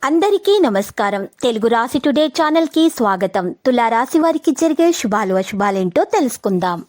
అందరికీ నమస్కారం. తెలుగు రాశి టుడే ఛానల్ కి స్వాగతం. తులారాశి వారికి జరిగే శుభాలు అశుభాలేంటో తెలుసుకుందాం.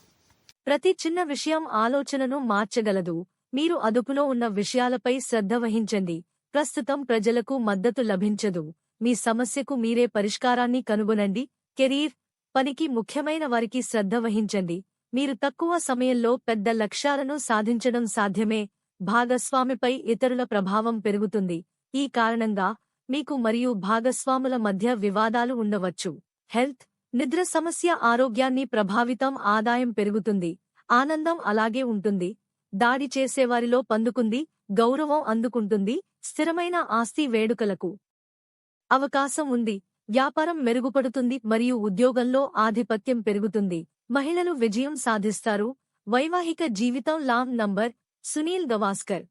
ప్రతి చిన్న విషయం ఆలోచనను మార్చగలదు. మీరు అదుపులో ఉన్న విషయాలపై శ్రద్ధ వహించండి. ప్రస్తుతం ప్రజలకు మద్దతు లభించదు. మీ సమస్యకు మీరే పరిష్కారాన్ని కనుగొనండి. కెరీర్, పనికి ముఖ్యమైన వారికి శ్రద్ధ వహించండి. మీరు తక్కువ సమయంలో పెద్ద లక్ష్యాలను సాధించడం సాధ్యమే. భాగస్వామిపై ఇతరుల ప్రభావం పెరుగుతుంది. ఈ కారణంగా మీకు మరియు భాగస్వాముల మధ్య వివాదాలు ఉండవచ్చు. హెల్త్, నిద్ర సమస్య ఆరోగ్యాన్ని ప్రభావితం. ఆదాయం పెరుగుతుంది. ఆనందం అలాగే ఉంటుంది. దాడి చేసేవారిలో పందుకుంది. గౌరవం అందుకుంటుంది. స్థిరమైన ఆస్తి వేడుకలకు అవకాశం ఉంది. వ్యాపారం మెరుగుపడుతుంది మరియు ఉద్యోగంలో ఆధిపత్యం పెరుగుతుంది. మహిళలు విజయం సాధిస్తారు. వైవాహిక జీవితం లాంగ్ నంబర్ సునీల్ గవాస్కర్.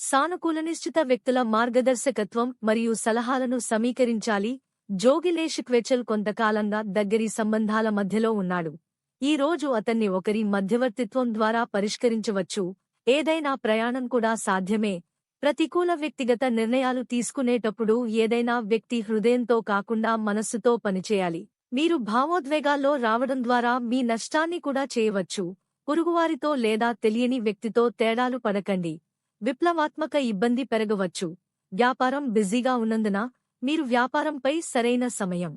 సానుకూల నిశ్చిత వ్యక్తుల మార్గదర్శకత్వం మరియు సలహాలను సమీకరించాలి. జోగిలేషిక్వెచల్ కొంతకాలంగా దగ్గరి సంబంధాల మధ్యలో ఉన్నాడు. ఈ రోజు అతన్ని ఒకరి మధ్యవర్తిత్వం ద్వారా పరిష్కరించవచ్చు. ఏదైనా ప్రయాణం కూడా సాధ్యమే. ప్రతికూల వ్యక్తిగత నిర్ణయాలు తీసుకునేటప్పుడు ఏదైనా వ్యక్తి హృదయంతో కాకుండా మనస్సుతో పనిచేయాలి. మీరు భావోద్వేగాల్లో రావడం ద్వారా మీ నష్టాన్ని కూడా చేయవచ్చు. పొరుగువారితో లేదా తెలియని వ్యక్తితో తేడాలు పడకండి. విప్లవాత్మక ఇబ్బంది పెరగవచ్చు. వ్యాపారం బిజీగా ఉన్నందున మీరు వ్యాపారంపై సరైన సమయం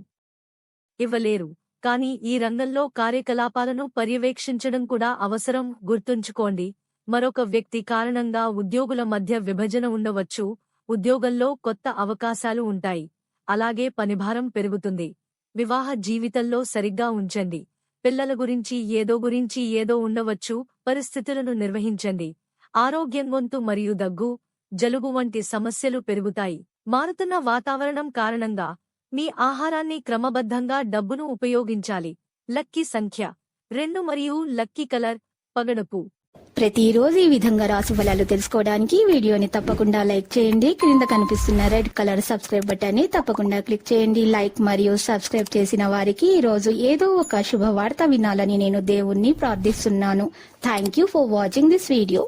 ఇవ్వలేరు. కానీ ఈ రంగంలో కార్యకలాపాలను పర్యవేక్షించడం కూడా అవసరం. గుర్తుంచుకోండి, మరొక వ్యక్తి కారణంగా ఉద్యోగుల మధ్య విభజన ఉండవచ్చు. ఉద్యోగంలో కొత్త అవకాశాలు ఉంటాయి. అలాగే పనిభారం పెరుగుతుంది. వివాహ జీవితంలో సరిగ్గా ఉంచండి. పిల్లల గురించి ఏదో ఉండవచ్చు. పరిస్థితులను నిర్వహించండి. ఆరోగ్యం, గొంతు మరియు దగ్గు, జలుబు వంటి సమస్యలు పెరుగుతాయి. మారుతున్న వాతావరణం కారణంగా మీ ఆహారాన్ని క్రమబద్ధంగా డబ్బును ఉపయోగించాలి. లక్కీ సంఖ్య 2 మరియు లక్కీ కలర్ పగడపు. ప్రతిరోజు ఈ విధంగా రాశి ఫలాలు తెలుసుకోవడానికి వీడియోని తప్పకుండా లైక్ చేయండి. క్రింద కనిపిస్తున్న రెడ్ కలర్ సబ్స్క్రైబ్ బటన్ ని తప్పకుండా క్లిక్ చేయండి. లైక్ మరియు సబ్స్క్రైబ్ చేసిన వారికి ఈ రోజు ఏదో ఒక శుభవార్త వినాలని నేను దేవుణ్ణి ప్రార్థిస్తున్నాను. Thank you for watching this video.